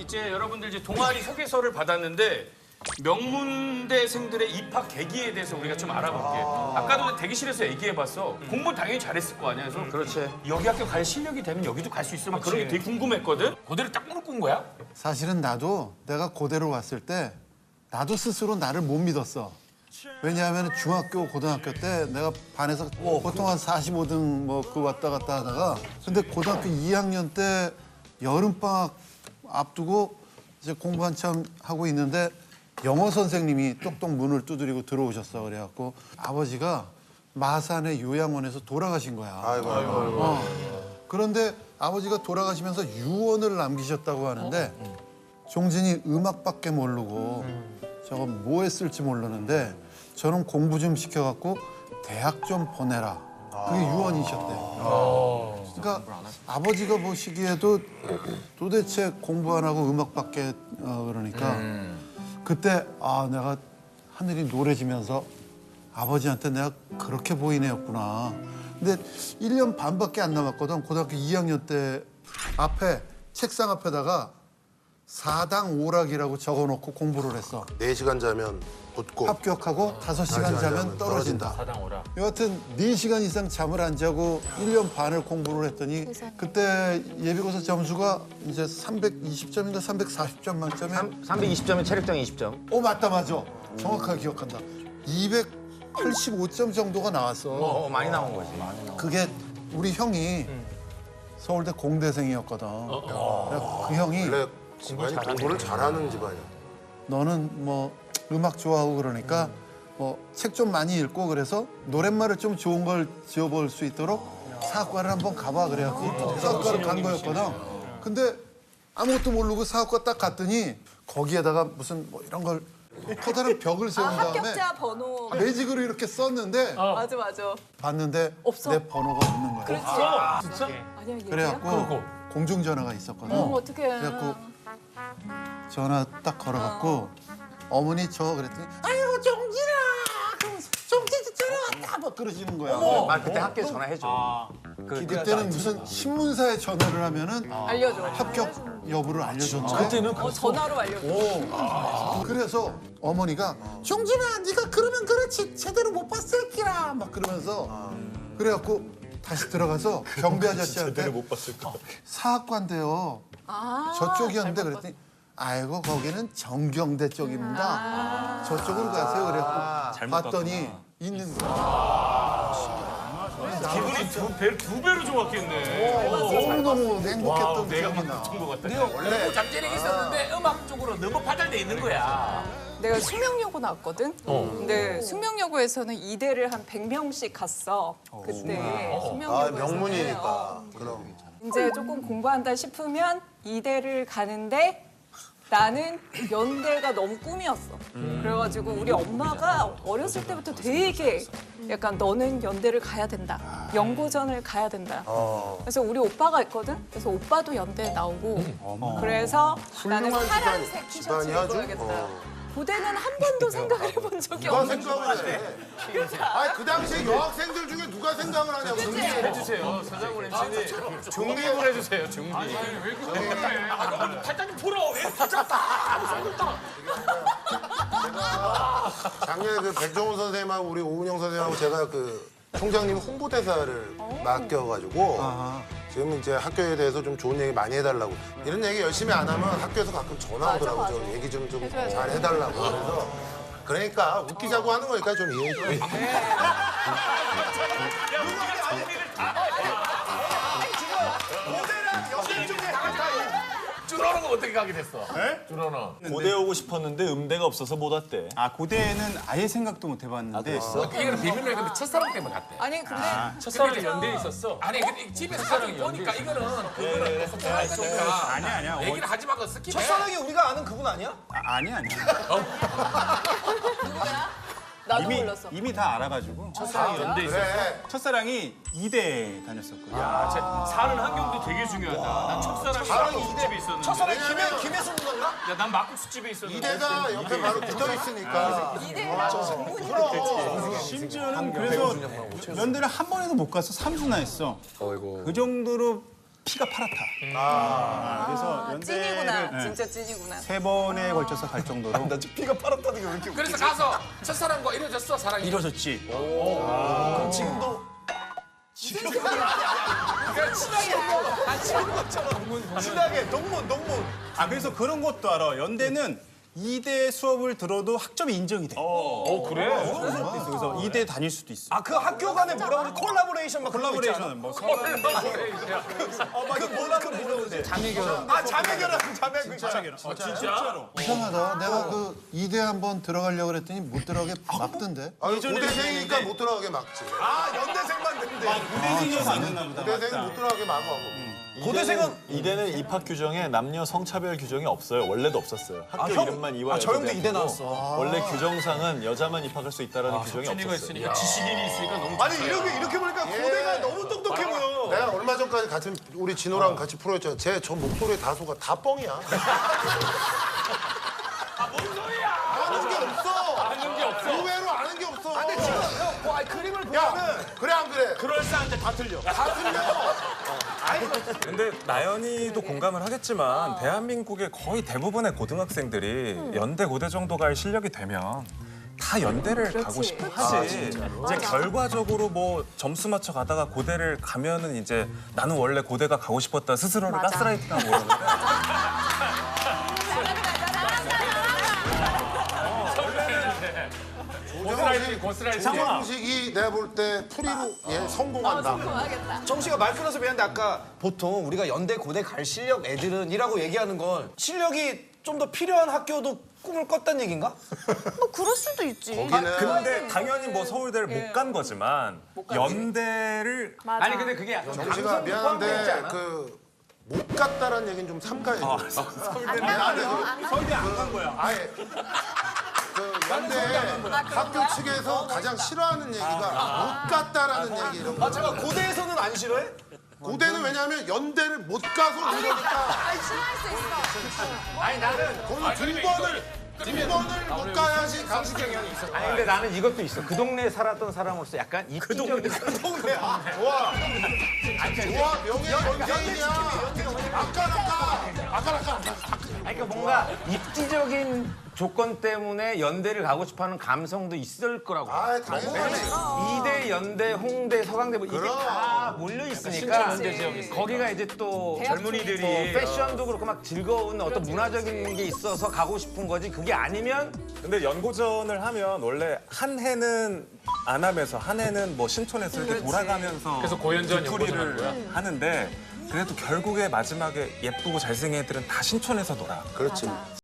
이제 여러분들 이제 동아리 소개서를 받았는데 명문대생들의 입학 계기에 대해서 우리가 좀 알아볼게. 아까도 대기실에서 얘기해봤어. 공부 당연히 잘했을 거 아니야. 그래서 그렇지. 여기 학교 갈 실력이 되면 여기도 갈 수 있어. 막 그런 게 되게 궁금했거든. 그대로 딱 무릎 꿇은 거야? 사실은 나도 내가 고대로 왔을 때 나도 스스로 나를 못 믿었어. 왜냐하면 중학교, 고등학교 때 내가 반에서 보통 한 45등 뭐 그 왔다 갔다 하다가 근데 고등학교 2학년 때 여름방학 앞두고 이제 공부 한참 하고 있는데 영어 선생님이 똑똑 문을 두드리고 들어오셨어. 그래갖고 아버지가 마산의 요양원에서 돌아가신 거야. 아이고. 그런데 아버지가 돌아가시면서 유언을 남기셨다고 하는데 종진이 음악밖에 모르고 저거 뭐 했을지 모르는데 저는 공부 좀 시켜갖고 대학 좀 보내라. 그게 유언이셨대. 그러니까 아버지가 보시기에도 도대체 공부 안 하고 음악밖에 그러니까 그때 내가 하늘이 노래지면서 아버지한테 내가 그렇게 보이네였구나. 근데 1년 반밖에 안 남았거든. 고등학교 2학년 때 앞에 책상 앞에다가 4당 오락이라고 적어놓고 공부를 했어. 4시간 자면 붙고. 합격하고 5시간 자면 떨어진다. 사당오라. 여하튼 4시간 이상 잠을 안 자고 1년 반을 공부를 했더니 그때 예비고사 점수가 이제 320점인가 340점 만점에 320점에 체력장 20점. 맞다 맞아. 정확하게 기억한다. 285점 정도가 나왔어. 많이 나온 거지. 그게 우리 형이 서울대 공대생이었거든. 그래서 그 형이 원래 집안이 공부를 잘하는 집안이야. 너는 뭐 음악 좋아하고 그러니까 뭐 책 좀 많이 읽고 그래서 노랫말을 좀 좋은 걸 지어볼 수 있도록 사학과를 한번 가봐 그래갖고 사학과를 간 거였거든. 근데 아무것도 모르고 사학과 딱 갔더니 거기에다가 무슨 뭐 이런 걸 커다란 벽을 세운 다음에 합격자 번호. 매직으로 이렇게 썼는데 맞아 맞아. 봤는데 없어. 내 번호가 없는 거야. 그렇지. 진짜? 아니야 얘기야? 그래갖고 공중전화가 있었거든. 어떡해. 그래갖고 전화 딱 걸어갖고 어머니 저 그랬더니 아이고 종진아 종진이 전화 왔다 막 그러시는 거야. 그때 학교에 전화해줘. 그때는 무슨 신문사에 전화를 하면은 알려줘. 합격 여부를 알려줬는데 그때는 전화로 알려줘. 그래서 어머니가 종진아 네가 그러면 그렇지 제대로 못 봤을 끼라 막 그러면서 그래갖고 다시 들어가서 경비 아저씨한테 사학과인데요 저쪽이었는데 그랬더니 아이고 거기는 정경대 쪽입니다. 저쪽으로 가세요. 그래갖고 봤더니 있는 거야. 기분이 두 배로 좋았겠네. 너무너무 행복했던 내가 기억이 막 나. 붙은 것 같다. 네가 원래 잠재력이 있었는데 음악 쪽으로 너무 파달돼 있는 거야. 내가 숙명여고 나왔거든. 근데 숙명여고에서는 이대를 한 100명씩 갔어. 그때 숙명여고에서는. 명문이니까. 그럼. 이제 조금 공부한다 싶으면 이대를 가는데 나는 연대가 너무 꿈이었어. 그래가지고 우리 엄마가 어렸을 때부터 되게 약간 너는 연대를 가야 된다. 연고전을 가야 된다. 그래서 우리 오빠가 있거든. 그래서 오빠도 연대에 나오고. 그래서 나는 훌륭한 파란색 집안이 티셔츠를 아주, 입어야겠다. 고대는 한 번도 생각을 해본 적이 누가 없는 생각을 해? 아니 그 당시에 여학생들 중에 누가 생각을 하냐고. 해주세요. 서장훈 MC님 중립을 해주세요. 중립. 팔짱 좀 풀어. 왜 붙였다. 작년에 그 백종원 선생님하고 우리 오은영 선생님하고 제가 그 총장님 홍보대사를 맡겨가지고 지금 이제 학교에 대해서 좀 좋은 얘기 많이 해달라고 이런 얘기 열심히 안 하면 학교에서 가끔 전화 오더라고. 맞아. 저 얘기 좀 잘 해달라고. 그래서 그러니까 웃기자고 하는 거니까 좀 이해해 줘. 준호는 어떻게 가게 됐어? 준호는. 고대 오고 싶었는데 음대가 없어서 못 왔대. 고대는 아예 생각도 못 해봤는데 이거는 비밀로 해. 근데 첫사랑 때문에 갔대. 아니 근데 첫사랑 연대에 있었어. 아니 근데 집에서 사람이 보니까 이거는 그거는 소통할 수 없다. 아니야. 얘기를 하지 말고 스킵해. 첫사랑이 우리가 아는 그분 아니야? 아니야. 나도 몰랐어. 이미 다 알아가지고 첫사랑 연대에 있었어. 그래. 첫사랑이 이대 다녔었거든. 사는 환경도 되게 중요하다. 난 첫사랑이 막국수집에 있었는데. 첫사랑이 김혜수 누나인가? 야, 난 막국수집에 있었는데. 이대가 옆에 바로 붙어 있으니까. 이대가 전문이야. 심지어는 그래서 연대를 한 번에도 못 가서 삼수나 했어. 그 정도로 피가 파랗다. 그래서 찐이구나. 연대를 진짜 찐이구나. 3번에 걸쳐서 갈 정도로 피가 파랗다는 게 왜 이렇게 그래서 가서 첫사랑과 이루어졌어 사랑이. 이루어졌지. 그럼 지금도 친하게 동문. 아 그래서 그런 것도 알아. 연대는 2대 수업을 들어도 학점이 인정이 돼. 그래? 그런 수업도 있어. 그래서 2대 다닐 수도 있어. 아 그 학교 간에 뭐라 그러지? 콜라보레이션 막 그런 거 있잖아. 콜라보레이션은 뭐 자매결혼. 아 자매결혼. 진짜로. 이상하다. 내가 그 이대 한번 들어가려고 그랬더니 못 들어가게 막던데. 아, 고대생이니까 못 들어가게 막지. 아 연대생만 된대. 무대생이어서 안 됐나 보다. 고대생은 못 들어가게 막아. 고대생은 이대는 입학 규정에 남녀 성차별 규정이 없어요. 원래도 없었어요. 학교 형? 이름만 이화. 아, 저 형도 이대 여자대학교고 나왔어. 원래 규정상은 여자만 입학할 수 있다라는 규정이 석준이가 없었어요. 있으니까 지식인이 있으니까 너무 아니 이렇게 보니까 고대가 너무 똑똑해 보여. 내가 얼마 전까지 같은 우리 진호랑 같이 프로했잖아. 쟤 저 목소리의 다소가 다 뻥이야. 뭔 소리야? 아는 게 없어. 아는 게 없어. 의외로 아는 게 없어. 근데 지금 뭐 그림을 보면은 야, 그래 안 그래? 그럴싸한데 다 틀려. 다 틀려. 근데 나연이도 공감을 하겠지만 대한민국의 거의 대부분의 고등학생들이 연대 고대 정도 갈 실력이 되면 다 연대를 가고 싶어 하지. 이제 결과적으로 뭐 점수 맞춰 가다가 고대를 가면은 이제 나는 원래 고대가 가고 싶었다 스스로를 가스라이팅하고 그러는데 조정식이 내가 볼 때 풀이로 얘 성공한다. 성공하겠다. 정씨가 말 끊어서 미안한데 아까 보통 우리가 연대 고대 갈 실력 애들은이라고 얘기하는 건 실력이 좀 더 필요한 학교도 꿈을 꿨다는 얘기인가? 뭐 그럴 수도 있지. 근데 당연히 뭐 서울대를 못 간 거지만 연대를 맞아. 근데 그게 정식아 미안한데 그 못 갔다라는 얘기는 좀 삼가해 줘. 서울대 안 간 거야. 아예 그 연대 학교 측에서 가장 싫어하는 얘기가 못 갔다라는 얘기 이런 거. 잠깐 고대에서는 안 싫어해? 고대는 왜냐하면 연대를 못 가서 이러니까. 아니 나는 거기 두 번을 못 가야지 강식경이 형이 있어. 아니 근데 나는 이것도 있어. 그 동네에 살았던 사람으로서 약간 입지적인 그 동네. 좋아. 좋아 명예 연예인이야. 아까. 아니 그러니까 뭔가 입지적인 조건 때문에 연대를 가고 싶어하는 감성도 있을 거라고. 아 당연하지. 이대, 연대, 홍대, 서강대 뭐 이게 그럼. 다 몰려 있으니까 신촌 지역에 있으니까. 거기가 이제 또 젊은이들이 뭐 패션도 그렇고 막 즐거운 어떤 문화적인 게 있어서 가고 싶은 거지. 그게 아니면 근데 연고전을 하면 원래 한 해는 안암에서 한 해는 뭐 신촌에서 이렇게 돌아가면서 그래서 고연전 연고전 하는 를 하는데 그래도 결국에 마지막에 예쁘고 잘생긴 애들은 다 신촌에서 놀아. 그렇지.